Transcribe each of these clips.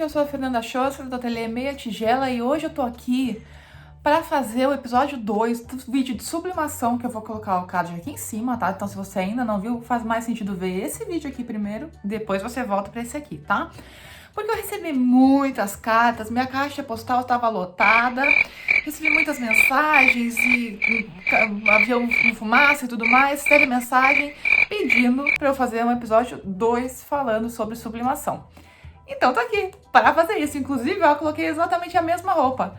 Eu sou a Fernanda Schossler, do Ateliê Meia Tigela, e hoje eu tô aqui para fazer o episódio 2 do vídeo de sublimação, que eu vou colocar o card aqui em cima, tá? Então se você ainda não viu, faz mais sentido ver esse vídeo aqui primeiro, depois você volta para esse aqui, tá? Porque eu recebi muitas cartas, minha caixa postal estava lotada, recebi muitas mensagens e havia fumaça e tudo mais, teve mensagem pedindo para eu fazer um episódio 2 falando sobre sublimação. Então tô aqui para fazer isso. Inclusive, eu coloquei exatamente a mesma roupa.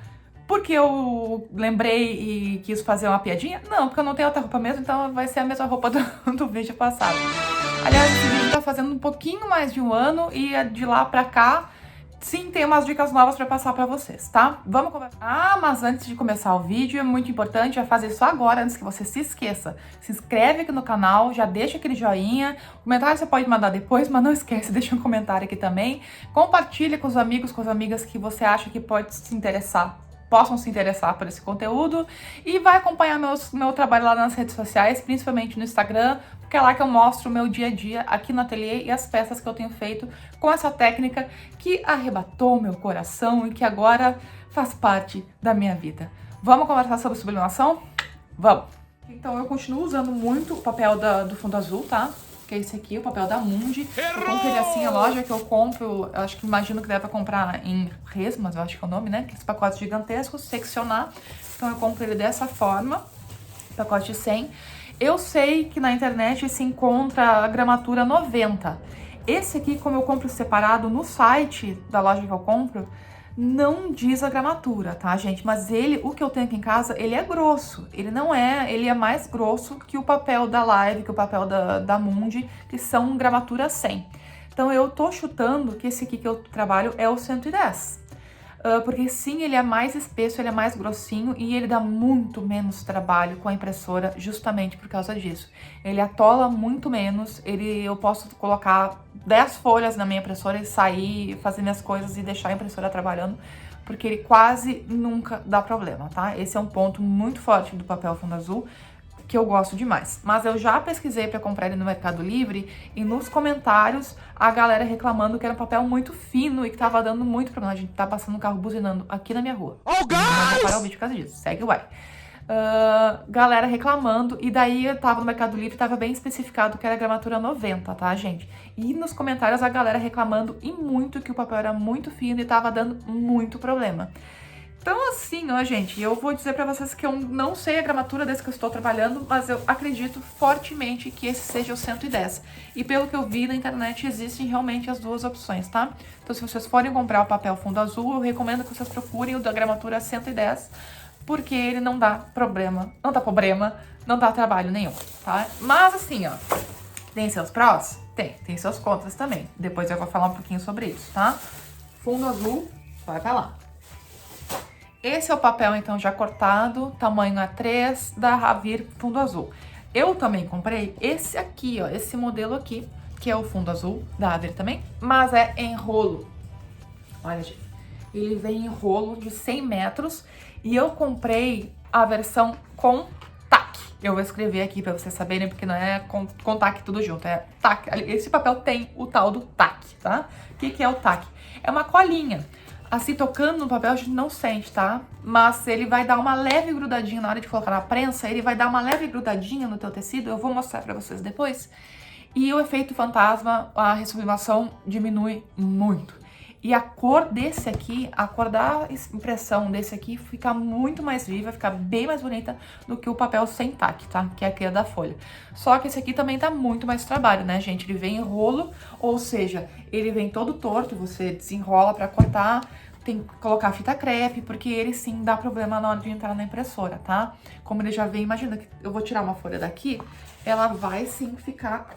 Porque eu lembrei e quis fazer uma piadinha? Não, porque eu não tenho outra roupa mesmo, então vai ser a mesma roupa do vídeo passado. Aliás, esse vídeo tá fazendo um pouquinho mais de um ano e de lá pra cá, sim, tem umas dicas novas pra passar pra vocês, tá? Vamos conversar. Ah, mas antes de começar o vídeo, é muito importante fazer isso agora, antes que você se esqueça. Se inscreve aqui no canal, já deixa aquele joinha. Comentário você pode mandar depois, mas não esquece, deixa um comentário aqui também. Compartilha com os amigos, com as amigas que você acha que pode se interessar, possam se interessar por esse conteúdo, e vai acompanhar meu trabalho lá nas redes sociais, principalmente no Instagram, porque é lá que eu mostro o meu dia a dia aqui no ateliê e as peças que eu tenho feito com essa técnica que arrebatou meu coração e que agora faz parte da minha vida. Vamos conversar sobre sublimação? Vamos! Então eu continuo usando muito o papel do fundo azul, tá? Que é esse aqui, o papel da Mundi. Eu compro ele assim, a loja que eu compro, eu acho que imagino que deve comprar em resmas, eu acho que é o nome, né? Esses pacotes gigantescos, seccionar. Então eu compro ele dessa forma, pacote de 100. Eu sei que na internet se encontra a gramatura 90. Esse aqui, como eu compro separado no site da loja que eu compro, não diz a gramatura, tá, gente? Mas o que eu tenho aqui em casa, ele é grosso. Ele é mais grosso que o papel da Live, que o papel da Mundi, que são gramatura 100. Então eu tô chutando que esse aqui que eu trabalho é o 110. Porque sim, ele é mais espesso, ele é mais grossinho e ele dá muito menos trabalho com a impressora justamente por causa disso. Ele atola muito menos, eu posso colocar 10 folhas na minha impressora e sair, fazer minhas coisas e deixar a impressora trabalhando, porque ele quase nunca dá problema, tá? Esse é um ponto muito forte do papel fundo azul, que eu gosto demais. Mas eu já pesquisei para comprar ele no Mercado Livre e nos comentários a galera reclamando que era um papel muito fino e que tava dando muito problema. A gente tá passando um carro buzinando aqui na minha rua. Oh, guys! Não vou parar o vídeo por causa disso. Segue o vai. Galera reclamando, e daí eu tava no Mercado Livre e tava bem especificado que era gramatura 90, tá, gente? E nos comentários a galera reclamando e muito que o papel era muito fino e tava dando muito problema. Então assim, ó, gente, eu vou dizer pra vocês que eu não sei a gramatura desse que eu estou trabalhando, mas eu acredito fortemente que esse seja o 110. E pelo que eu vi na internet, existem realmente as duas opções, tá? Então se vocês forem comprar o papel fundo azul, eu recomendo que vocês procurem o da gramatura 110, porque ele não dá problema, não dá trabalho nenhum, tá? Mas assim, ó, tem seus prós? Tem seus contras também. Depois eu vou falar um pouquinho sobre isso, tá? Fundo azul, vai pra lá. Esse é o papel, então, já cortado, tamanho A3, da Ravir fundo azul. Eu também comprei esse aqui, ó, esse modelo aqui, que é o fundo azul, da Ravir também, mas é em rolo. Olha, gente, ele vem em rolo de 100 metros e eu comprei a versão com tac. Eu vou escrever aqui pra vocês saberem, porque não é com tac tudo junto, é tac. Esse papel tem o tal do tac, tá? O que é o tac? É uma colinha. Assim, tocando no papel, a gente não sente, tá? Mas ele vai dar uma leve grudadinha na hora de colocar na prensa, ele vai dar uma leve grudadinha no teu tecido, eu vou mostrar pra vocês depois. E o efeito fantasma, a ressublimação diminui muito. E a cor desse aqui, a cor da impressão desse aqui fica muito mais viva, fica bem mais bonita do que o papel sem tac, tá? Que é aquele da folha. Só que esse aqui também dá muito mais trabalho, né, gente? Ele vem em rolo, ou seja, ele vem todo torto, você desenrola pra cortar, tem que colocar fita crepe, porque ele sim dá problema na hora de entrar na impressora, tá? Como ele já vem, imagina que eu vou tirar uma folha daqui, ela vai sim ficar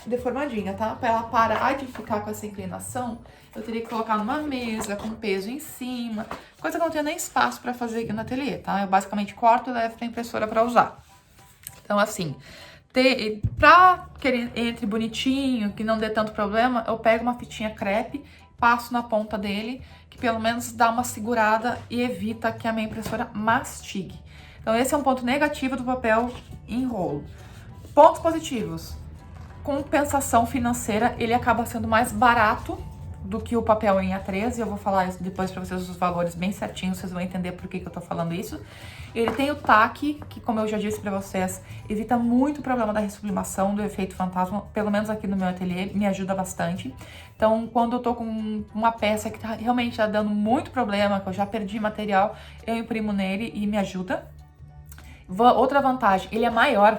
deformadinha, tá? Pra ela parar de ficar com essa inclinação, eu teria que colocar numa mesa com peso em cima, coisa que eu não tenho nem espaço pra fazer aqui no ateliê, tá? Eu basicamente corto e levo pra impressora pra usar. Então, assim, pra que ele entre bonitinho, que não dê tanto problema, eu pego uma fitinha crepe, passo na ponta dele, que pelo menos dá uma segurada e evita que a minha impressora mastigue. Então, esse é um ponto negativo do papel em rolo. Pontos positivos. Compensação financeira, ele acaba sendo mais barato do que o papel em A3, e eu vou falar isso depois pra vocês os valores bem certinhos, vocês vão entender por que eu tô falando isso. Ele tem o TAC, que como eu já disse pra vocês, evita muito o problema da ressublimação, do efeito fantasma, pelo menos aqui no meu ateliê, me ajuda bastante. Então, quando eu tô com uma peça que realmente tá dando muito problema, que eu já perdi material, eu imprimo nele e me ajuda. Outra vantagem, ele é maior,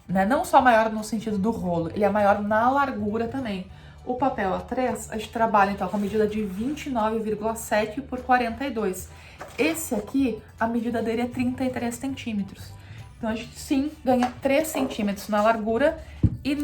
né? Não só maior no sentido do rolo, ele é maior na largura também. O papel A3, a gente trabalha então com a medida de 29,7 por 42. Esse aqui, a medida dele é 33 centímetros. Então a gente sim ganha 3 centímetros na largura e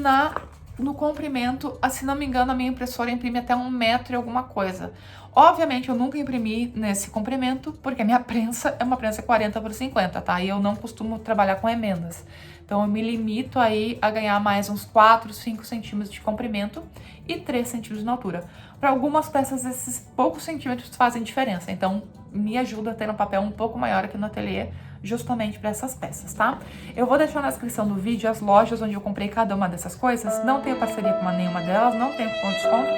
no comprimento, se não me engano, a minha impressora imprime até 1 metro e alguma coisa. Obviamente, eu nunca imprimi nesse comprimento, porque a minha prensa é uma prensa 40 por 50, tá? E eu não costumo trabalhar com emendas. Então, eu me limito aí a ganhar mais uns 4, 5 centímetros de comprimento e 3 centímetros na altura. Para algumas peças, esses poucos centímetros fazem diferença. Então, me ajuda a ter um papel um pouco maior aqui no ateliê, justamente para essas peças, tá? Eu vou deixar na descrição do vídeo as lojas onde eu comprei cada uma dessas coisas. Não tenho parceria com nenhuma delas, não tenho cupom de desconto,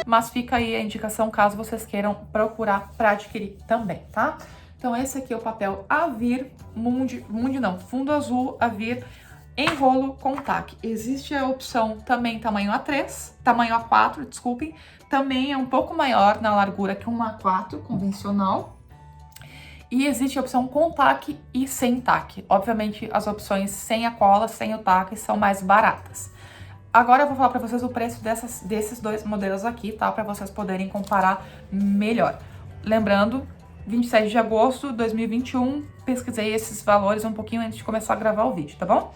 mas fica aí a indicação caso vocês queiram procurar para adquirir também, tá? Então esse aqui é o papel Avir Fundo Azul Avir em rolo com TAC. Existe a opção também tamanho A4, desculpem, também é um pouco maior na largura que um A4 convencional. E existe a opção com TAC e sem TAC. Obviamente, as opções sem a cola, sem o TAC, são mais baratas. Agora eu vou falar para vocês o preço desses dois modelos aqui, tá? Para vocês poderem comparar melhor. Lembrando, 27 de agosto de 2021, pesquisei esses valores um pouquinho antes de começar a gravar o vídeo, tá bom?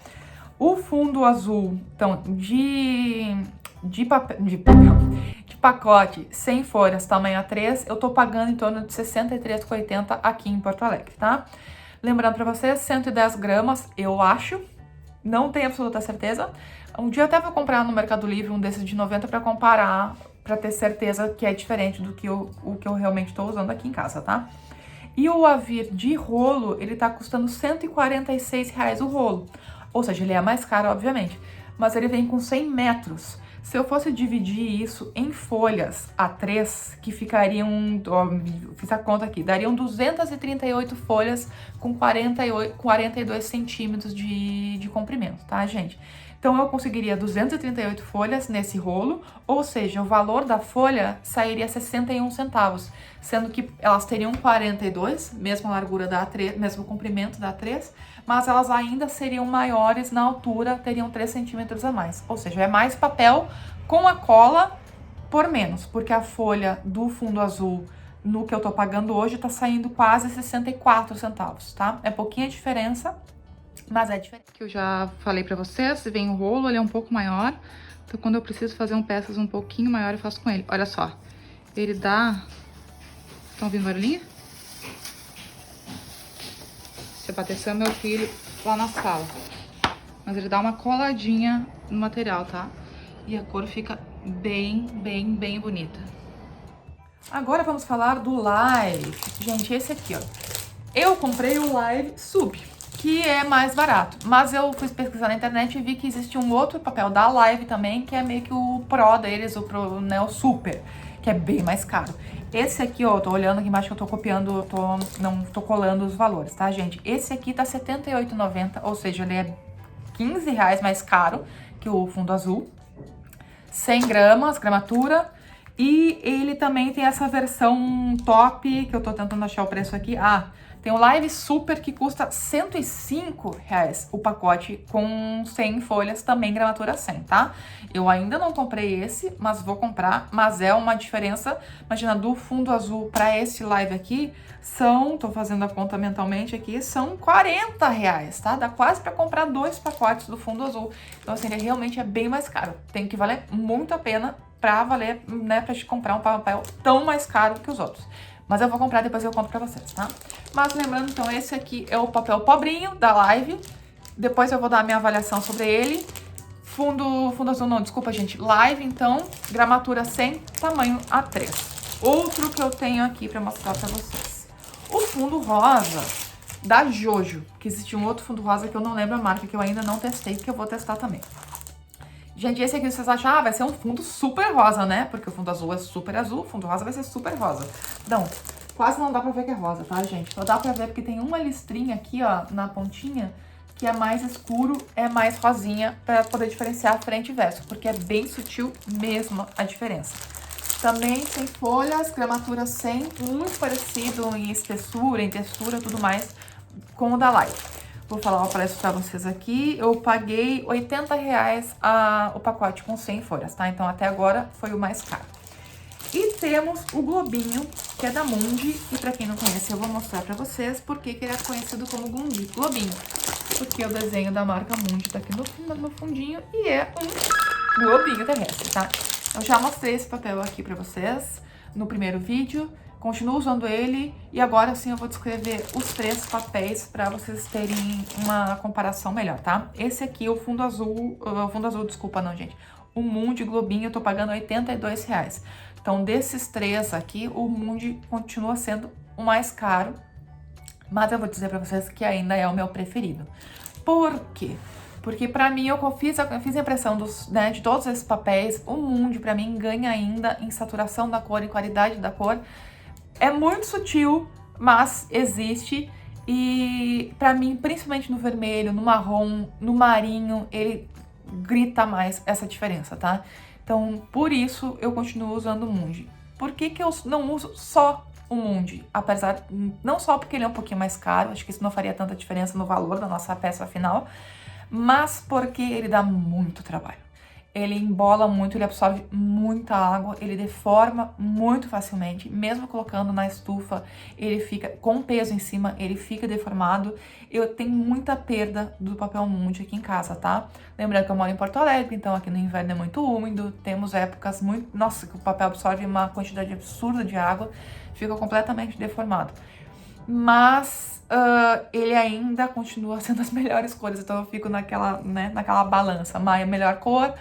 O fundo azul, então, de pacote sem folhas, tamanho A3, eu tô pagando em torno de R$ 63,80 aqui em Porto Alegre, tá? Lembrando pra vocês, 110 gramas, eu acho, não tenho absoluta certeza. Um dia eu até vou comprar no Mercado Livre um desses de 90 pra comparar, pra ter certeza que é diferente do que o que eu realmente tô usando aqui em casa, tá? E o Avir de rolo, ele tá custando R$ 146 o rolo. Ou seja, ele é mais caro, obviamente, mas ele vem com 100 metros. Se eu fosse dividir isso em folhas A3, que ficariam, fiz a conta aqui, dariam 238 folhas com 42 centímetros de comprimento, tá, gente? Então, eu conseguiria 238 folhas nesse rolo, ou seja, o valor da folha sairia 61 centavos, sendo que elas teriam 42, mesma largura da A3, mesmo comprimento da A3, mas elas ainda seriam maiores na altura, teriam 3 centímetros a mais. Ou seja, é mais papel com a cola por menos, porque a folha do fundo azul no que eu tô pagando hoje tá saindo quase 64 centavos, tá? É pouquinha diferença, mas é diferente. Que eu já falei pra vocês, vem o rolo, ele é um pouco maior, então quando eu preciso fazer peças um pouquinho maior, eu faço com ele. Olha só, ele dá... Estão ouvindo barulhinho? Se abatecer meu filho lá na sala. Mas ele dá uma coladinha no material, tá? E a cor fica bem bonita. Agora vamos falar do Live. Gente, esse aqui, ó. Eu comprei o Live Sub, que é mais barato. Mas eu fui pesquisar na internet e vi que existe um outro papel da Live também, que é meio que o Pro deles, o Super, que é bem mais caro. Esse aqui, ó, eu tô olhando aqui embaixo que eu tô copiando, não tô colando os valores, tá, gente? Esse aqui tá R$ 78,90, ou seja, ele é R$15 mais caro que o fundo azul. 100 gramas, gramatura. E ele também tem essa versão top, que eu tô tentando achar o preço aqui. Tem o Live Super, que custa R$ 105 o pacote com 100 folhas, também gramatura 100, tá? Eu ainda não comprei esse, mas vou comprar. Mas é uma diferença, imagina, do fundo azul para esse Live aqui, tô fazendo a conta mentalmente aqui, são R$40, tá? Dá quase para comprar 2 pacotes do fundo azul. Então, assim, ele realmente é bem mais caro. Tem que valer muito a pena pra valer, né, pra gente comprar um papel tão mais caro que os outros. Mas eu vou comprar, depois eu conto pra vocês, tá? Mas lembrando, então, esse aqui é o papel pobrinho da Live. Depois eu vou dar a minha avaliação sobre ele. Fundo azul não, desculpa, gente. Live, então, gramatura 100, tamanho A3. Outro que eu tenho aqui pra mostrar pra vocês. O fundo rosa da Jojo, que existe um outro fundo rosa que eu não lembro a marca, que eu ainda não testei, que eu vou testar também. Gente, esse aqui vocês acham, vai ser um fundo super rosa, né? Porque o fundo azul é super azul, o fundo rosa vai ser super rosa. Não, quase não dá pra ver que é rosa, tá, gente? Só dá pra ver porque tem uma listrinha aqui, ó, na pontinha, que é mais escuro, é mais rosinha, pra poder diferenciar frente e verso, porque é bem sutil mesmo a diferença. Também tem folhas, gramatura 100, muito parecido em espessura, em textura, tudo mais, com o da Live. Vou falar o preço pra vocês aqui. Eu paguei R$80 o pacote com 100 folhas, tá? Então, até agora, foi o mais caro. E temos o globinho, que é da Mundi. E pra quem não conhece, eu vou mostrar pra vocês por que ele é conhecido como globinho. Porque o desenho da marca Mundi tá aqui no fundinho e é um globinho terrestre, tá? Eu já mostrei esse papel aqui pra vocês no primeiro vídeo. Continuo usando ele e agora sim eu vou descrever os 3 papéis para vocês terem uma comparação melhor, tá? Esse aqui, o fundo azul, desculpa não, gente. O Mundi Globinho eu tô pagando R$82. Então, desses 3 aqui, o Mundi continua sendo o mais caro, mas eu vou dizer para vocês que ainda é o meu preferido. Por quê? Porque pra mim, eu fiz a impressão de todos esses papéis, o Mundi pra mim ganha ainda em saturação da cor e qualidade da cor. É muito sutil, mas existe. E pra mim, principalmente no vermelho, no marrom, no marinho, ele grita mais essa diferença, tá? Então, por isso, eu continuo usando o Mundi. Por que que eu não uso só o Mundi? Apesar, não só porque ele é um pouquinho mais caro, acho que isso não faria tanta diferença no valor da nossa peça final, mas porque ele dá muito trabalho. Ele embola muito, ele absorve muita água, ele deforma muito facilmente. Mesmo colocando na estufa, ele fica com peso em cima, ele fica deformado. Eu tenho muita perda do papel Mundi aqui em casa, tá? Lembrando que eu moro em Porto Alegre, então aqui no inverno é muito úmido. Temos épocas muito... Nossa, que o papel absorve uma quantidade absurda de água, fica completamente deformado. Mas... ele ainda continua sendo as melhores cores, então eu fico naquela balança, melhor cor,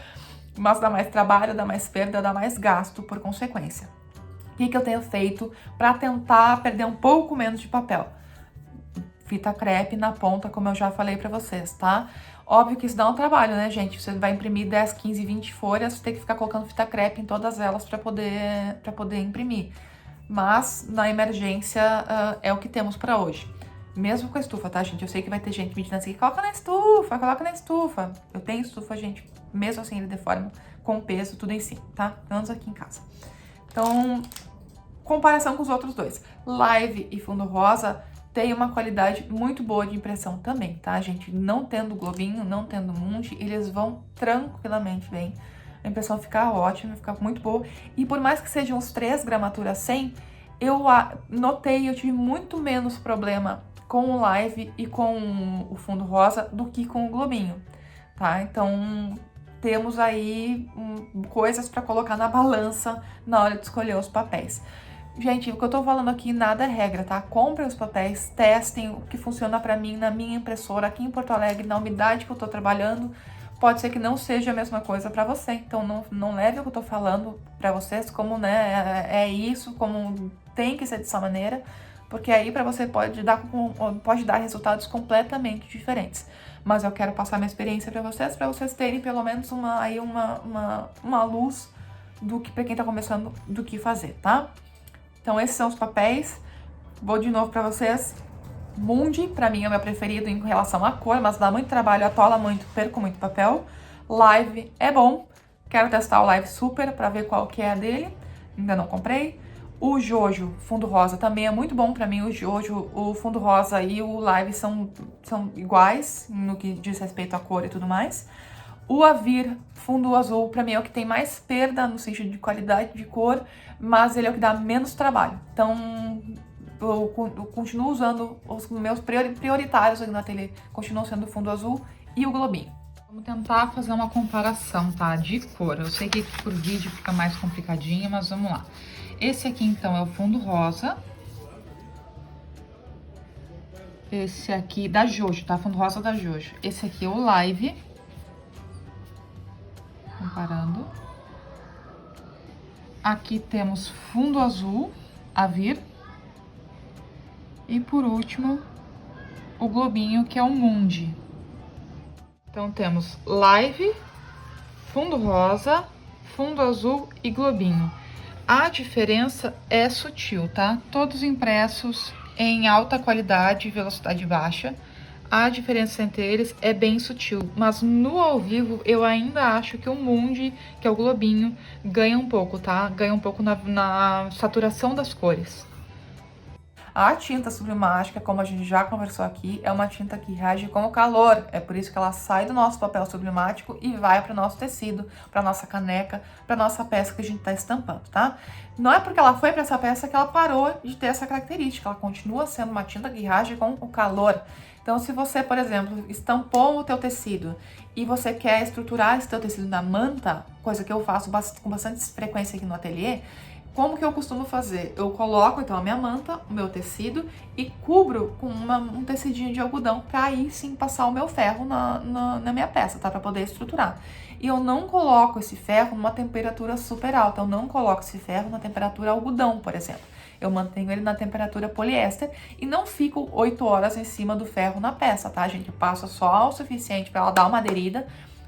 mas dá mais trabalho, dá mais perda, dá mais gasto por consequência. O que eu tenho feito para tentar perder um pouco menos de papel? Fita crepe na ponta, como eu já falei para vocês, tá? Óbvio que isso dá um trabalho, né, gente? Você vai imprimir 10, 15, 20 folhas, você tem que ficar colocando fita crepe em todas elas para poder imprimir. Mas, na emergência, é o que temos para hoje. Mesmo com a estufa, tá, gente? Eu sei que vai ter gente me dizendo assim, coloca na estufa. Eu tenho estufa, gente. Mesmo assim, ele deforma com peso, tudo em cima, tá? Menos aqui em casa. Então, comparação com os outros dois. Live e fundo rosa tem uma qualidade muito boa de impressão também, tá, gente? Não tendo globinho, não tendo Mundi, eles vão tranquilamente bem. A impressão fica ótima, fica muito boa. E por mais que sejam os 3 gramaturas 100, eu tive muito menos problema com o Live e com o fundo rosa do que com o globinho, tá? Então, temos aí coisas para colocar na balança na hora de escolher os papéis. Gente, o que eu tô falando aqui nada é regra, tá? Comprem os papéis, testem o que funciona para mim na minha impressora aqui em Porto Alegre, na umidade que eu tô trabalhando. Pode ser que não seja a mesma coisa para você, então não leve o que eu tô falando para vocês como, né, é isso, como tem que ser dessa maneira, porque aí para você pode dar resultados completamente diferentes. Mas eu quero passar minha experiência para vocês terem pelo menos uma luz do que, para quem tá começando, do que fazer, tá? Então esses são os papéis. Vou de novo para vocês. Mundi, pra mim, é o meu preferido em relação à cor, mas dá muito trabalho, atola muito, perco muito papel. Live é bom, quero testar o Live Super pra ver qual que é a dele, ainda não comprei. O Jojo, fundo rosa, também é muito bom pra mim. O Jojo, o fundo rosa e o Live são iguais no que diz respeito à cor e tudo mais. O Avir, fundo azul, pra mim é o que tem mais perda no sentido de qualidade de cor, mas ele é o que dá menos trabalho. Então... Eu continuo usando os meus prioritários aqui no ateliê, continuam sendo o fundo azul e o globinho. Vamos tentar fazer uma comparação, tá? De cor. Eu sei que por vídeo fica mais complicadinho, mas vamos lá. Esse aqui, então, é o fundo rosa. Esse aqui, da Jojo, tá? Fundo rosa da Jojo. Esse aqui é o Live. Comparando. Aqui temos fundo azul, Avir. E por último, o globinho, que é o Mundi. Então, temos Live, fundo rosa, fundo azul e globinho. A diferença é sutil, tá? Todos impressos em alta qualidade e velocidade baixa. A diferença entre eles é bem sutil, mas no ao vivo eu ainda acho que o Mundi, que é o globinho, ganha um pouco, tá? Ganha um pouco na saturação das cores. A tinta sublimática, como a gente já conversou aqui, é uma tinta que reage com o calor. É por isso que ela sai do nosso papel sublimático e vai para o nosso tecido, para nossa caneca, para nossa peça que a gente está estampando, tá? Não é porque ela foi para essa peça que ela parou de ter essa característica. Ela continua sendo uma tinta que reage com o calor. Então, se você, por exemplo, estampou o teu tecido e você quer estruturar esse teu tecido na manta, coisa que eu faço com bastante frequência aqui no ateliê, como que eu costumo fazer? Eu coloco então a minha manta, o meu tecido e cubro com um tecidinho de algodão para aí sim passar o meu ferro na minha peça, tá? Para poder estruturar. E eu não coloco esse ferro numa temperatura super alta, eu não coloco esse ferro na temperatura algodão, por exemplo. Eu mantenho ele na temperatura poliéster e não fico 8 horas em cima do ferro na peça, tá, gente? Eu passo só o suficiente para ela dar uma aderida,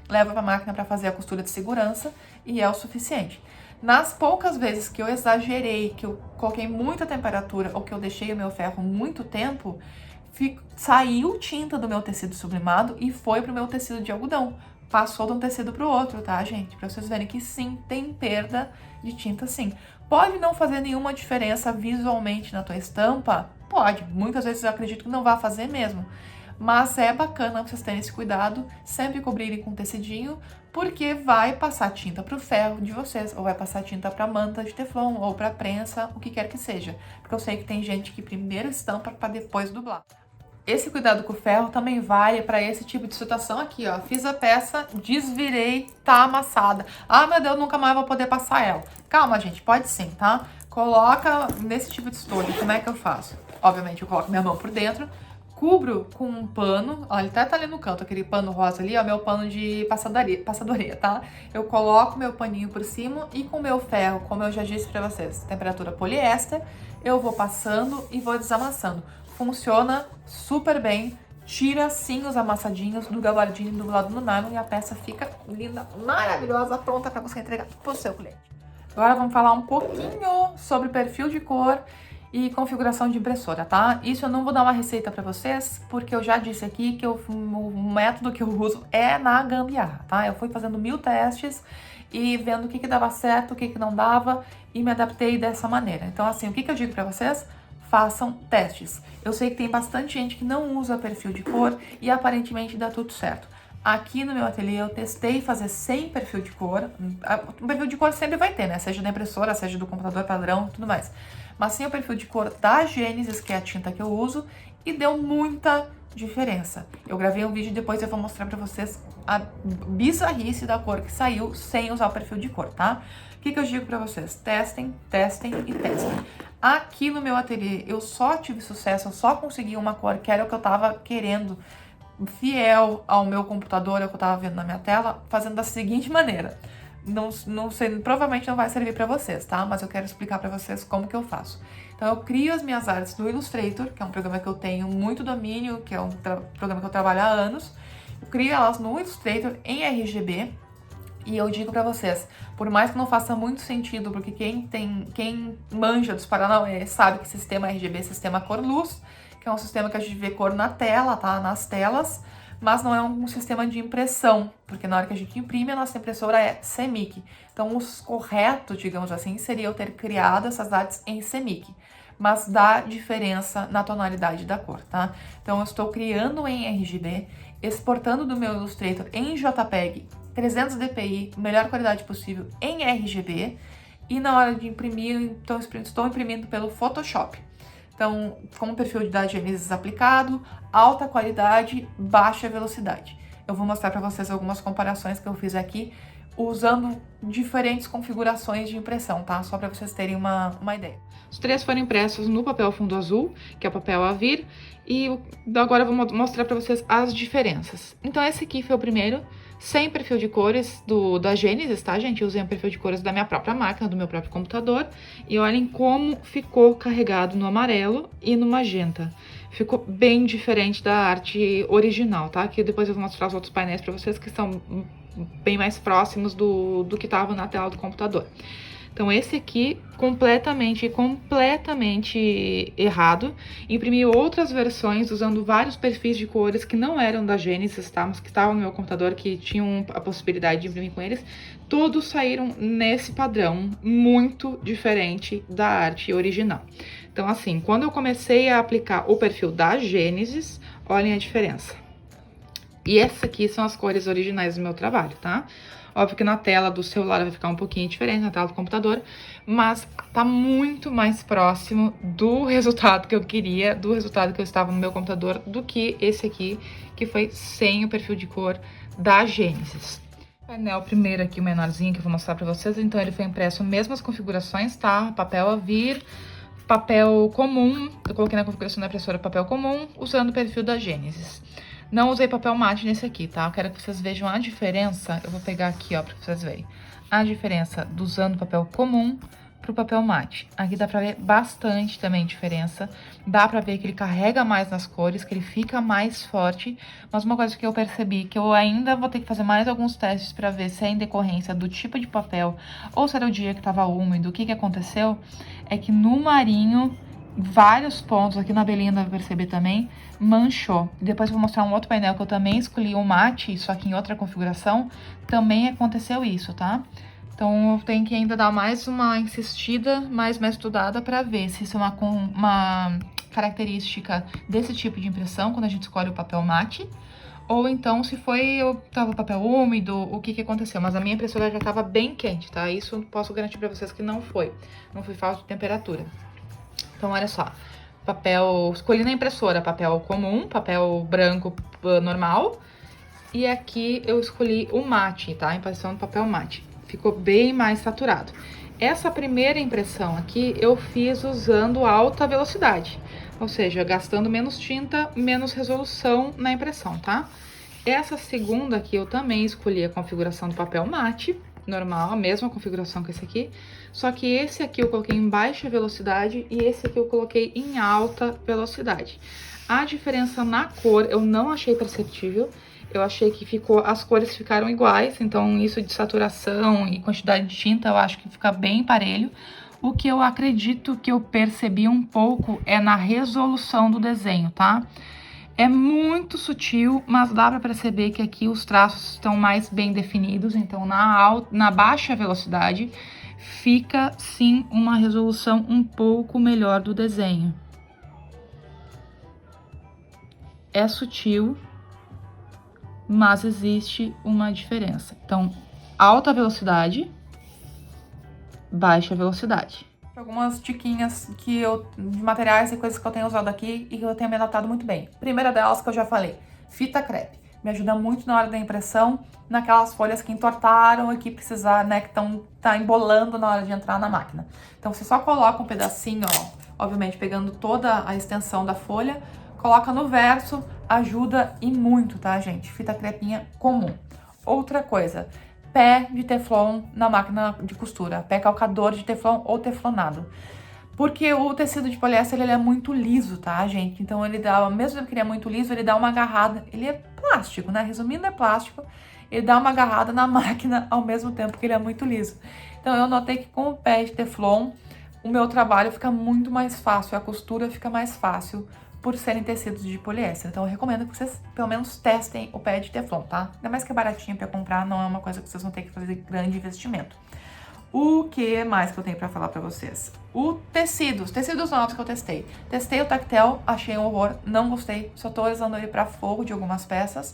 levo para a máquina para fazer a costura de segurança e é o suficiente. Nas poucas vezes que eu exagerei, que eu coloquei muita temperatura ou que eu deixei o meu ferro muito tempo, saiu tinta do meu tecido sublimado e foi pro meu tecido de algodão. Passou de um tecido pro outro, tá, gente? Pra vocês verem que sim, tem perda de tinta sim. Pode não fazer nenhuma diferença visualmente na tua estampa? Pode. Muitas vezes eu acredito que não vai fazer mesmo. Mas é bacana vocês terem esse cuidado, sempre cobrirem com tecidinho, porque vai passar tinta pro ferro de vocês, ou vai passar tinta pra manta de teflon, ou pra prensa, o que quer que seja. Porque eu sei que tem gente que primeiro estampa pra depois dublar. Esse cuidado com o ferro também vale para esse tipo de situação aqui, ó. Fiz a peça, desvirei, tá amassada. Ah, meu Deus, nunca mais vou poder passar ela. Calma, gente, pode sim, tá? Coloca nesse tipo de estojo, como é que eu faço? Obviamente, eu coloco minha mão por dentro, cubro com um pano, ó, ele até tá ali no canto, aquele pano rosa ali, ó, meu pano de passadoria, tá? Eu coloco meu paninho por cima e com meu ferro, como eu já disse pra vocês, temperatura poliéster, eu vou passando e vou desamassando. Funciona super bem, tira sim os amassadinhos do gabardine do lado do nylon e a peça fica linda, maravilhosa, pronta pra você entregar pro seu cliente. Agora vamos falar um pouquinho sobre perfil de cor e configuração de impressora, tá? Isso eu não vou dar uma receita pra vocês, porque eu já disse aqui que o método que eu uso é na gambiarra, tá? Eu fui fazendo 1000 testes e vendo o que dava certo, o que não dava e me adaptei dessa maneira. Então, assim, o que eu digo pra vocês? Façam testes. Eu sei que tem bastante gente que não usa perfil de cor e aparentemente dá tudo certo. Aqui no meu ateliê eu testei fazer sem perfil de cor. O perfil de cor sempre vai ter, né? Seja da impressora, seja do computador padrão, tudo mais. Mas sem o perfil de cor da Genesis, que é a tinta que eu uso, e deu muita diferença. Eu gravei um vídeo e depois eu vou mostrar pra vocês a bizarrice da cor que saiu sem usar o perfil de cor, tá? O que eu digo pra vocês? Testem, testem e testem. Aqui no meu ateliê eu só tive sucesso, eu só consegui uma cor que era o que eu tava querendo, fiel ao meu computador, ao que eu tava vendo na minha tela, fazendo da seguinte maneira. Não sei, provavelmente não vai servir pra vocês, tá? Mas eu quero explicar pra vocês como que eu faço. Então eu crio as minhas artes no Illustrator, que é um programa que eu tenho muito domínio, que é um programa que eu trabalho há anos. Eu crio elas no Illustrator em RGB. E eu digo pra vocês, por mais que não faça muito sentido, porque quem manja dos Paranauê sabe que sistema RGB é sistema cor-luz, que é um sistema que a gente vê cor na tela, tá? Nas telas, mas não é um sistema de impressão, porque na hora que a gente imprime, a nossa impressora é CMYK. Então, o correto, digamos assim, seria eu ter criado essas artes em CMYK, mas dá diferença na tonalidade da cor, tá? Então, eu estou criando em RGB, exportando do meu Illustrator em JPEG, 300 dpi, melhor qualidade possível em RGB, e na hora de imprimir, então estou imprimindo pelo Photoshop. Então, com o perfil da Genesis aplicado, alta qualidade, baixa velocidade. Eu vou mostrar para vocês algumas comparações que eu fiz aqui, usando diferentes configurações de impressão, tá? Só para vocês terem uma ideia. Os três foram impressos no papel fundo azul, que é o papel Avir, e agora eu vou mostrar para vocês as diferenças. Então, esse aqui foi o primeiro, sem perfil de cores da Genesis, tá, gente? Eu usei um perfil de cores da minha própria máquina, do meu próprio computador. E olhem como ficou carregado no amarelo e no magenta. Ficou bem diferente da arte original, tá? Que depois eu vou mostrar os outros painéis pra vocês, que são bem mais próximos do que estavam na tela do computador. Então esse aqui, completamente errado. Imprimi outras versões usando vários perfis de cores que não eram da Genesis, tá? Mas que estavam no meu computador, que tinham a possibilidade de imprimir com eles. Todos saíram nesse padrão, muito diferente da arte original. Então assim, quando eu comecei a aplicar o perfil da Genesis, olhem a diferença. E essas aqui são as cores originais do meu trabalho, tá? Óbvio que na tela do celular vai ficar um pouquinho diferente, na tela do computador, mas tá muito mais próximo do resultado que eu queria, do resultado que eu estava no meu computador, do que esse aqui, que foi sem o perfil de cor da Genesis. O painel primeiro aqui, o menorzinho, que eu vou mostrar pra vocês, então ele foi impresso mesmas configurações, tá? Papel a vir, papel comum, eu coloquei na configuração da impressora papel comum, usando o perfil da Genesis. Não usei papel mate nesse aqui, tá? Eu quero que vocês vejam a diferença. Eu vou pegar aqui, ó, pra vocês verem. A diferença do usando papel comum pro papel mate. Aqui dá pra ver bastante também diferença. Dá pra ver que ele carrega mais nas cores, que ele fica mais forte. Mas uma coisa que eu percebi, que eu ainda vou ter que fazer mais alguns testes pra ver se é em decorrência do tipo de papel ou se era o dia que tava úmido, o que aconteceu, é que no marinho, vários pontos, aqui na abelhinha dá pra perceber também, manchou. Depois eu vou mostrar um outro painel que eu também escolhi o mate, só que em outra configuração, também aconteceu isso, tá? Então eu tenho que ainda dar mais uma insistida, mais uma estudada pra ver se isso é uma característica desse tipo de impressão, quando a gente escolhe o papel mate, ou então se tava papel úmido, o que aconteceu. Mas a minha impressora já tava bem quente, tá? Isso eu posso garantir pra vocês que não foi falta de temperatura. Então, olha só, papel, escolhi na impressora papel comum, papel branco normal, e aqui eu escolhi o mate, tá? A impressão do papel mate. Ficou bem mais saturado. Essa primeira impressão aqui eu fiz usando alta velocidade, ou seja, gastando menos tinta, menos resolução na impressão, tá? Essa segunda aqui eu também escolhi a configuração do papel mate, normal, a mesma configuração que esse aqui, só que esse aqui eu coloquei em baixa velocidade e esse aqui eu coloquei em alta velocidade. A diferença na cor eu não achei perceptível, eu achei que as cores ficaram iguais, então isso de saturação e quantidade de tinta eu acho que fica bem parelho. O que eu acredito que eu percebi um pouco é na resolução do desenho, tá? É muito sutil, mas dá para perceber que aqui os traços estão mais bem definidos, então na baixa velocidade fica sim uma resolução um pouco melhor do desenho. É sutil, mas existe uma diferença. Então, alta velocidade, baixa velocidade. Algumas diquinhas de materiais e coisas que eu tenho usado aqui e que eu tenho me adaptado muito bem. Primeira delas que eu já falei, fita crepe. Me ajuda muito na hora da impressão, naquelas folhas que entortaram e que precisar, né, que tá embolando na hora de entrar na máquina. Então você só coloca um pedacinho, ó, obviamente pegando toda a extensão da folha, coloca no verso, ajuda e muito, tá, gente? Fita crepinha comum. Outra coisa, pé de teflon na máquina de costura, pé calcador de teflon ou teflonado. Porque o tecido de poliéster, ele é muito liso, tá, gente? Então ele dá, mesmo que ele é muito liso, ele dá uma agarrada, ele é plástico, né? Resumindo, é plástico, ele dá uma agarrada na máquina ao mesmo tempo que ele é muito liso. Então eu notei que com o pé de teflon, o meu trabalho fica muito mais fácil, a costura fica mais fácil, por serem tecidos de poliéster. Então eu recomendo que vocês pelo menos testem o pé de teflon, tá? Ainda mais que é baratinho pra comprar, não é uma coisa que vocês vão ter que fazer grande investimento. O que mais que eu tenho pra falar pra vocês? Os tecidos novos que eu testei. Testei o Tactel, achei um horror, não gostei, só tô usando ele pra forro de algumas peças.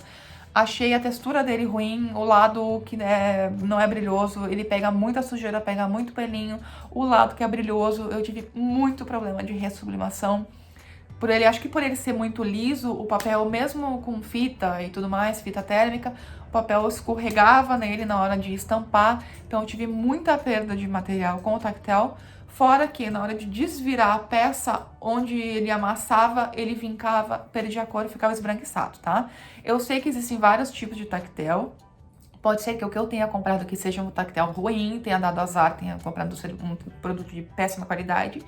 Achei a textura dele ruim, o lado que não é brilhoso, ele pega muita sujeira, pega muito pelinho. O lado que é brilhoso, eu tive muito problema de ressublimação. Acho que por ele ser muito liso, o papel, mesmo com fita e tudo mais, fita térmica, o papel escorregava nele na hora de estampar, então eu tive muita perda de material com o Tactel, fora que na hora de desvirar a peça, onde ele amassava, ele vincava, perdia a cor e ficava esbranquiçado, tá? Eu sei que existem vários tipos de Tactel, pode ser que o que eu tenha comprado aqui seja um Tactel ruim, tenha dado azar, tenha comprado um produto de péssima qualidade.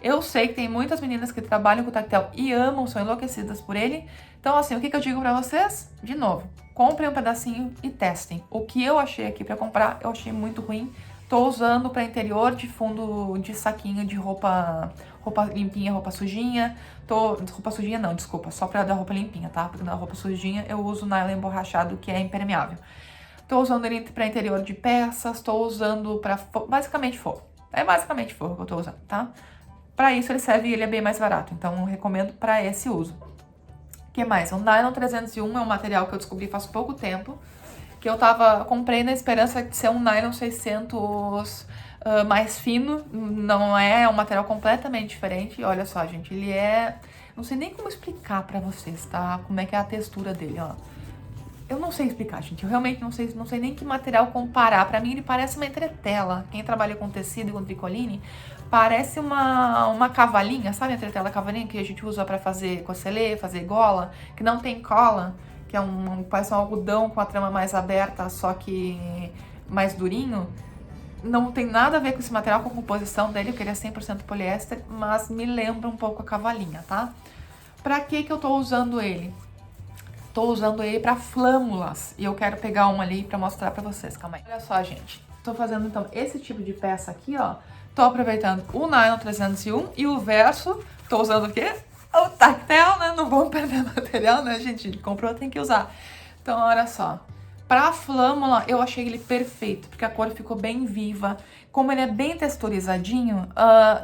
Eu sei que tem muitas meninas que trabalham com tactel e amam, são enlouquecidas por ele. Então, assim, o que eu digo pra vocês? De novo, comprem um pedacinho e testem. O que eu achei aqui pra comprar, eu achei muito ruim. Tô usando pra interior de fundo de saquinho de roupa limpinha, roupa sujinha. Roupa sujinha não, desculpa, só pra dar roupa limpinha, tá? Porque na roupa sujinha eu uso nylon emborrachado, que é impermeável. Tô usando ele pra interior de peças, tô usando pra basicamente forro. É basicamente forro que eu tô usando, tá? Pra isso ele serve e ele é bem mais barato, então eu recomendo pra esse uso. O que mais? O Nylon 301 é um material que eu descobri faz pouco tempo, que comprei na esperança de ser um Nylon 600 mais fino. Não é um material completamente diferente. Olha só, gente, ele é... Não sei nem como explicar pra vocês, tá? Como é que é a textura dele, ó. Eu não sei explicar, gente. Eu realmente não sei nem que material comparar. Pra mim, ele parece uma entretela. Quem trabalha com tecido e com tricoline, parece uma cavalinha, sabe a entretela cavalinha que a gente usa pra fazer cocelê, fazer gola, que não tem cola, que parece um algodão com a trama mais aberta, só que mais durinho. Não tem nada a ver com esse material, com a composição dele, porque ele é 100% poliéster, mas me lembra um pouco a cavalinha, tá? Pra que eu tô usando ele? Tô usando ele pra flâmulas e eu quero pegar uma ali pra mostrar pra vocês, calma aí. Olha só, gente, tô fazendo então esse tipo de peça aqui, ó. Tô aproveitando o Nylon 301 e o verso, tô usando o quê? O tactel, né? Não vamos perder material, né, gente? Comprou, tem que usar. Então, olha só. Pra flâmula, eu achei ele perfeito, porque a cor ficou bem viva. Como ele é bem texturizadinho,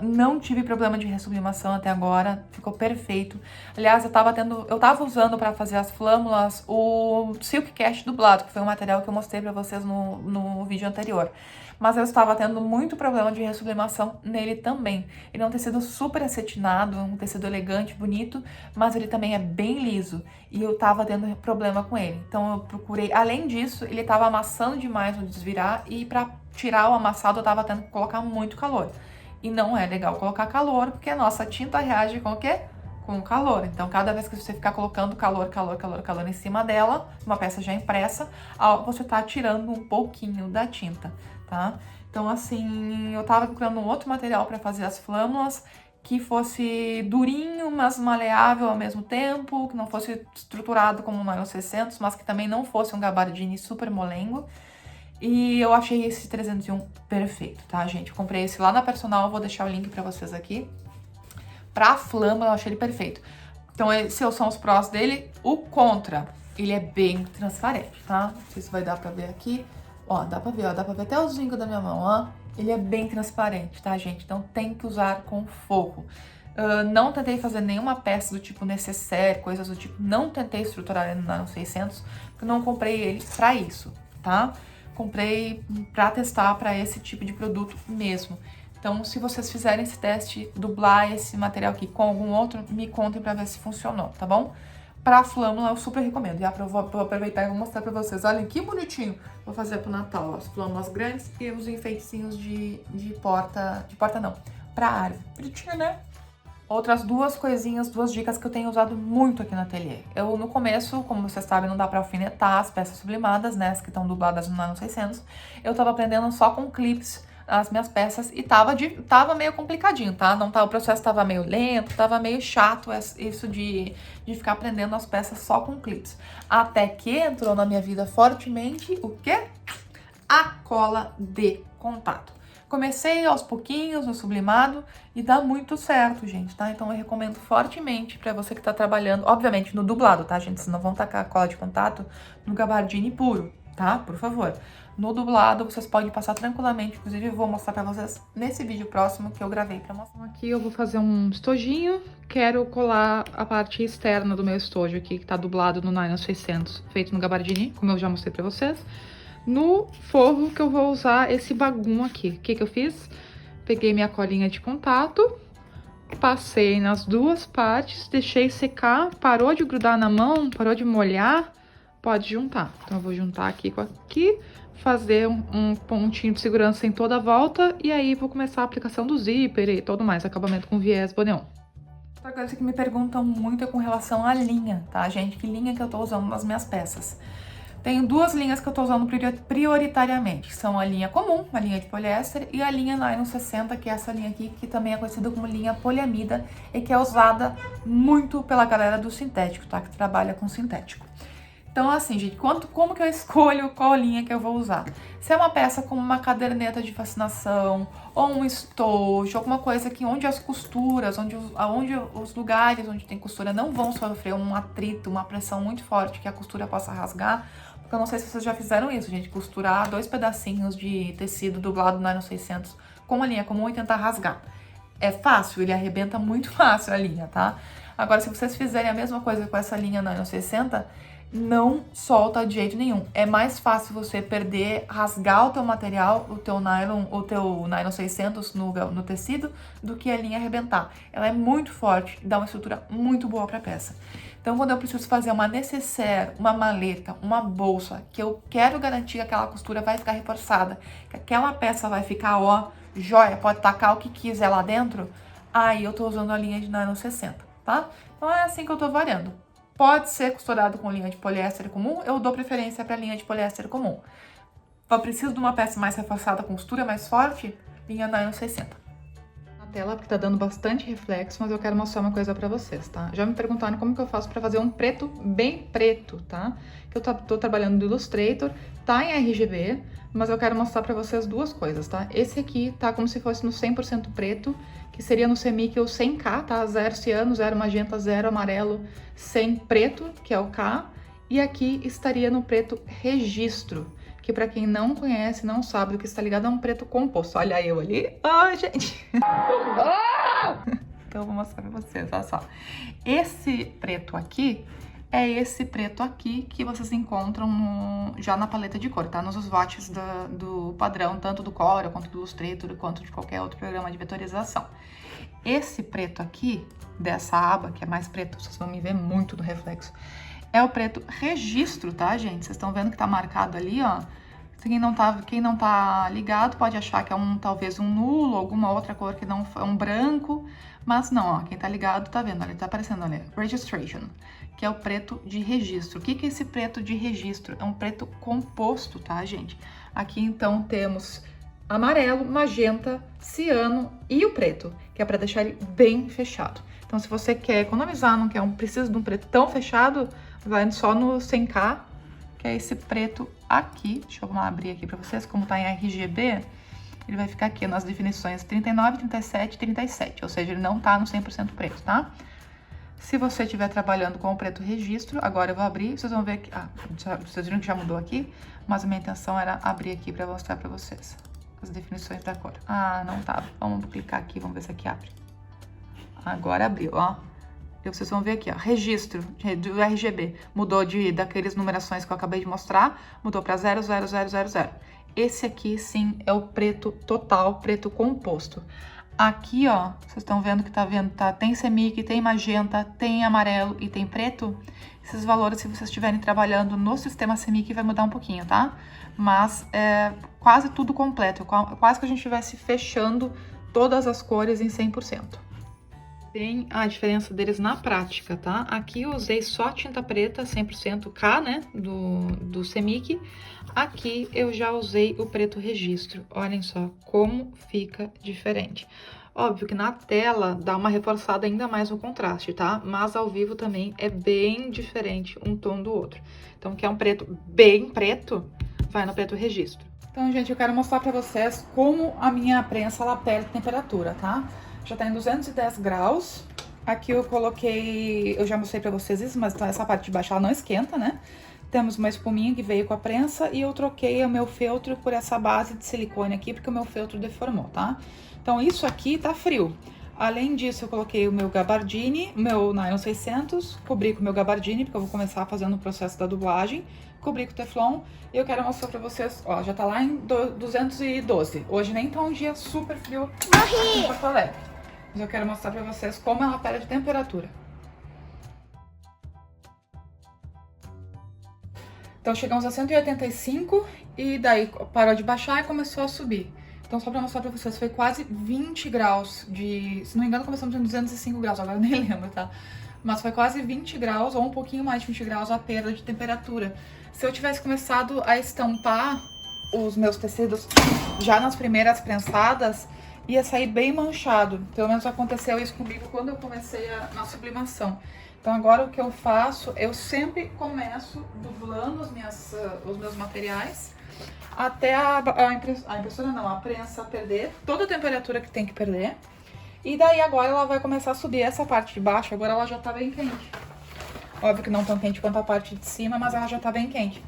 não tive problema de ressublimação até agora, ficou perfeito. Aliás, eu tava usando pra fazer as flâmulas o Silk Cast dublado, que foi um material que eu mostrei pra vocês no vídeo anterior. Mas eu estava tendo muito problema de ressublimação nele também. Ele é um tecido super acetinado, um tecido elegante, bonito, mas ele também é bem liso. E eu tava tendo problema com ele. Então eu procurei, além disso, ele tava amassando demais no desvirar e pra tirar o amassado eu tava tendo que colocar muito calor. E não é legal colocar calor, porque a nossa tinta reage com o quê? Com o calor. Então, cada vez que você ficar colocando calor em cima dela, uma peça já impressa, você tá tirando um pouquinho da tinta, tá? Então, assim, eu tava procurando um outro material para fazer as flâmulas que fosse durinho, mas maleável ao mesmo tempo, que não fosse estruturado como um nylon 600, mas que também não fosse um gabardine super molengo. E eu achei esse 301 perfeito, tá, gente? Eu comprei esse lá na Personal, eu vou deixar o link pra vocês aqui. Pra flâmula, eu achei ele perfeito. Então, esses são os prós dele. O contra, ele é bem transparente, tá? Não sei se vai dar pra ver aqui. Ó, dá pra ver até os vincos da minha mão, ó. Ele é bem transparente, tá, gente? Então, tem que usar com forro. Não tentei fazer nenhuma peça do tipo necessaire, coisas do tipo. Não tentei estruturar ele no Nylon 600, porque eu não comprei ele pra isso, tá? Comprei pra testar pra esse tipo de produto mesmo. Então, se vocês fizerem esse teste, dublar esse material aqui com algum outro, me contem pra ver se funcionou, tá bom? Pra flâmula, eu super recomendo. E vou aproveitar e vou mostrar pra vocês. Olhem que bonitinho. Vou fazer pro Natal, ó, as flâmulas grandes e os enfeitezinhos de porta... De porta não, pra árvore. Bonitinho, né? Outras duas dicas que eu tenho usado muito aqui no ateliê. Eu, no começo, como vocês sabem, não dá pra alfinetar as peças sublimadas, né? As que estão dubladas no Nylon 600. Eu tava aprendendo só com clips as minhas peças e tava meio complicadinho, tá? O processo tava meio lento, tava meio chato isso de ficar aprendendo as peças só com clips. Até que entrou na minha vida fortemente o quê? A cola de contato. Comecei aos pouquinhos no sublimado e dá muito certo, gente, tá? Então eu recomendo fortemente pra você que tá trabalhando, obviamente no dublado, tá, gente? Vocês não vão tacar a cola de contato no gabardine puro, tá? Por favor. No dublado vocês podem passar tranquilamente, inclusive eu vou mostrar pra vocês nesse vídeo próximo que eu gravei pra mostrar. Aqui eu vou fazer um estojinho, quero colar a parte externa do meu estojo aqui, que tá dublado no Nylon 600, feito no gabardine, como eu já mostrei pra vocês. No forro que eu vou usar esse bagum aqui. O que que eu fiz? Peguei minha colinha de contato, passei nas duas partes, deixei secar, parou de grudar na mão, parou de molhar, pode juntar. Então eu vou juntar aqui com aqui, fazer um pontinho de segurança em toda a volta e aí vou começar a aplicação do zíper e todo mais, acabamento com viés boneon. Outra coisa que me perguntam muito é com relação à linha, tá, gente? Que linha que eu tô usando nas minhas peças. Tenho duas linhas que eu tô usando prioritariamente. São a linha comum, a linha de poliéster, e a linha Nylon 60, que é essa linha aqui, que também é conhecida como linha poliamida e que é usada muito pela galera do sintético, tá? Que trabalha com sintético. Então, assim, gente, como que eu escolho qual linha que eu vou usar? Se é uma peça como uma caderneta de fascinação, ou um estojo, alguma coisa que onde as costuras, onde os lugares onde tem costura não vão sofrer um atrito, uma pressão muito forte que a costura possa rasgar, porque eu não sei se vocês já fizeram isso, gente, costurar 2 pedacinhos de tecido do lado do Nylon 600 com a linha comum e tentar rasgar. É fácil, ele arrebenta muito fácil a linha, tá? Agora, se vocês fizerem a mesma coisa com essa linha Nylon 60, não solta de jeito nenhum. É mais fácil você perder, rasgar o teu material, o teu Nylon 600 no tecido, do que a linha arrebentar. Ela é muito forte e dá uma estrutura muito boa pra peça. Então, quando eu preciso fazer uma nécessaire, uma maleta, uma bolsa, que eu quero garantir que aquela costura vai ficar reforçada, que aquela peça vai ficar, ó, joia, pode tacar o que quiser lá dentro, aí eu tô usando a linha de Nylon 60, tá? Então, é assim que eu tô variando. Pode ser costurado com linha de poliéster comum, eu dou preferência para linha de poliéster comum. Eu preciso de uma peça mais reforçada, com costura mais forte, linha Nylon 60. Na tela, porque tá dando bastante reflexo, mas eu quero mostrar uma coisa pra vocês, tá? Já me perguntaram como que eu faço pra fazer um preto bem preto, tá? Que eu tô trabalhando no Illustrator, tá em RGB, mas eu quero mostrar pra vocês duas coisas, tá? Esse aqui tá como se fosse no 100% preto, que seria no semic ou 100K, tá? 0 ciano, 0 magenta, 0 amarelo, 100 preto, que é o K. E aqui estaria no preto registro, que pra quem não conhece, não sabe do que está ligado, é um preto composto. Olha eu ali. Ai, gente. Então eu vou mostrar pra vocês, olha só. Esse preto aqui é esse preto aqui que vocês encontram já na paleta de cor, tá? Nos swatches do padrão, tanto do Corel, quanto do Illustrator, quanto de qualquer outro programa de vetorização. Esse preto aqui, dessa aba, que é mais preto, vocês vão me ver muito no reflexo, é o preto registro, tá, gente? Vocês estão vendo que tá marcado ali, ó. Quem não tá ligado pode achar que é talvez um nulo, alguma outra cor que não é um branco, mas não, ó, quem tá ligado tá vendo, olha, tá aparecendo ali, registration, que é o preto de registro. O que que é esse preto de registro? É um preto composto, tá, gente? Aqui, então, temos amarelo, magenta, ciano e o preto, que é para deixar ele bem fechado. Então, se você quer economizar, não quer precisa de um preto tão fechado, vai só no 100K, que é esse preto aqui. Deixa eu abrir aqui para vocês, como tá em RGB, ele vai ficar aqui nas definições 39, 37 e 37, ou seja, ele não tá no 100% preto, tá? Se você estiver trabalhando com o preto registro, agora eu vou abrir, vocês vão ver que... vocês viram que já mudou aqui, mas a minha intenção era abrir aqui para mostrar para vocês as definições da cor. Ah, não tava. Vamos clicar aqui, vamos ver se aqui abre. Agora abriu, ó. E vocês vão ver aqui, ó, registro do RGB. Mudou daqueles numerações que eu acabei de mostrar, mudou para 00000. Esse aqui, sim, é o preto total, preto composto. Aqui, ó, vocês estão vendo que tem semic, tem magenta, tem amarelo e tem preto. Esses valores, se vocês estiverem trabalhando no sistema semic, vai mudar um pouquinho, tá? Mas é quase tudo completo, quase que a gente estivesse fechando todas as cores em 100%. Tem a diferença deles na prática, tá? Aqui eu usei só tinta preta, 100% K, né, do semic. Aqui eu já usei o preto registro. Olhem só como fica diferente. Óbvio que na tela dá uma reforçada ainda mais no contraste, tá? Mas ao vivo também é bem diferente um tom do outro. Então, quer um preto bem preto, vai no preto registro. Então, gente, eu quero mostrar pra vocês como a minha prensa, ela perde temperatura, tá? Já tá em 210 graus. Aqui eu coloquei, eu já mostrei pra vocês isso, mas então essa parte de baixo ela não esquenta, né? Temos uma espuminha que veio com a prensa e eu troquei o meu feltro por essa base de silicone aqui, porque o meu feltro deformou, tá? Então isso aqui tá frio. Além disso, eu coloquei o meu gabardine, meu Nylon 600, cobri com o meu gabardine, porque eu vou começar fazendo o processo da dublagem, cobri com o Teflon, e eu quero mostrar pra vocês, ó, já tá lá em 212. Hoje nem tá um dia super frio aqui em Porto Alegre. Mas eu quero mostrar pra vocês como ela perde temperatura. Então chegamos a 185 e daí parou de baixar e começou a subir. Então só pra mostrar pra vocês, foi quase 20 graus de... Se não me engano, começamos em 205 graus, agora eu nem lembro, tá? mas foi quase 20 graus ou um pouquinho mais de 20 graus a perda de temperatura. Se eu tivesse começado a estampar os meus tecidos já nas primeiras prensadas, ia sair bem manchado. Pelo menos aconteceu isso comigo quando eu comecei na sublimação. Então agora o que eu faço, eu sempre começo dublando os meus materiais até a prensa perder toda a temperatura que tem que perder. E daí agora ela vai começar a subir essa parte de baixo, agora ela já tá bem quente. Óbvio que não tão quente quanto a parte de cima, mas ela já tá bem quente.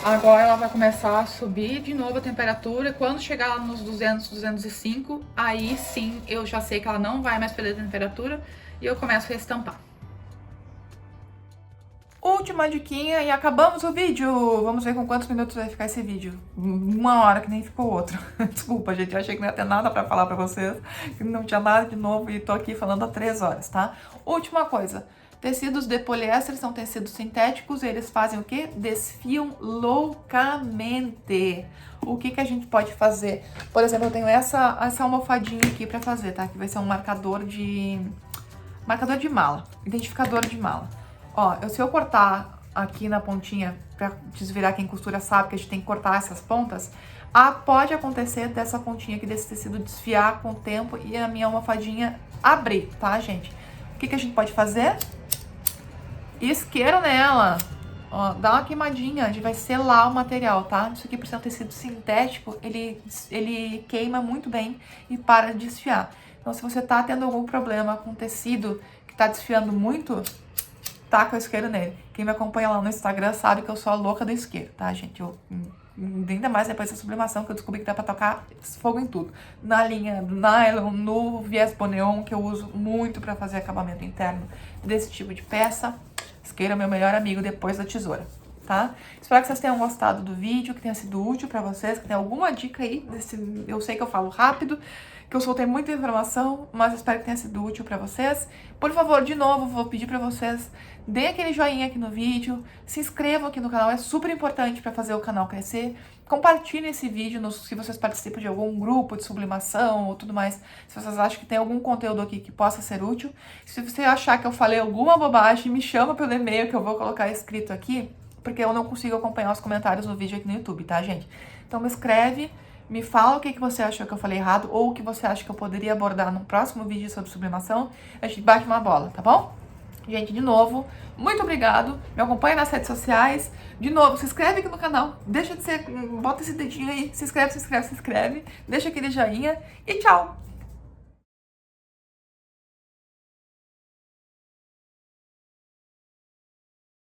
Agora ela vai começar a subir de novo a temperatura. Quando chegar lá nos 200, 205, aí sim eu já sei que ela não vai mais perder a temperatura e eu começo a estampar. Última diquinha e acabamos o vídeo. Vamos ver com quantos minutos vai ficar esse vídeo. 1 hora, que nem ficou outro. Desculpa, gente, eu achei que não ia ter nada pra falar pra vocês, que não tinha nada de novo e tô aqui falando há 3 horas, tá? Última coisa. Tecidos de poliéster são tecidos sintéticos, eles fazem o quê? Desfiam loucamente. O que a gente pode fazer? Por exemplo, eu tenho essa almofadinha aqui pra fazer, tá? Que vai ser um marcador de mala, identificador de mala. Ó, se eu cortar aqui na pontinha, pra desvirar, quem costura sabe que a gente tem que cortar essas pontas, pode acontecer dessa pontinha aqui desse tecido desfiar com o tempo e a minha almofadinha abrir, tá, gente? O que a gente pode fazer? Isqueiro nela, ó, dá uma queimadinha, a gente vai selar o material, tá? Isso aqui, por ser um tecido sintético, ele queima muito bem e para de desfiar. Então, se você tá tendo algum problema com tecido que tá desfiando muito, taca o isqueiro nele. Quem me acompanha lá no Instagram sabe que eu sou a louca do isqueiro, tá, gente? Ainda mais depois dessa sublimação que eu descobri que dá pra tocar fogo em tudo. Na linha do nylon, no viés boneon, que eu uso muito pra fazer acabamento interno desse tipo de peça. Isqueiro é meu melhor amigo depois da tesoura, tá? Espero que vocês tenham gostado do vídeo, que tenha sido útil pra vocês, que tenha alguma dica aí. Eu sei que eu falo rápido, que eu soltei muita informação, mas espero que tenha sido útil pra vocês. Por favor, de novo, vou pedir pra vocês, dê aquele joinha aqui no vídeo, se inscrevam aqui no canal, é super importante pra fazer o canal crescer. Compartilhem esse vídeo se vocês participam de algum grupo de sublimação ou tudo mais, se vocês acham que tem algum conteúdo aqui que possa ser útil. Se você achar que eu falei alguma bobagem, me chama pelo e-mail que eu vou colocar escrito aqui, porque eu não consigo acompanhar os comentários no vídeo aqui no YouTube, tá, gente? Então me escreve, me fala o que você achou que eu falei errado ou o que você acha que eu poderia abordar no próximo vídeo sobre sublimação. A gente bate uma bola, tá bom? Gente, de novo, muito obrigado. Me acompanha nas redes sociais. De novo, se inscreve aqui no canal. Deixa de ser... Bota esse dedinho aí. Se inscreve. Deixa aquele joinha. E tchau!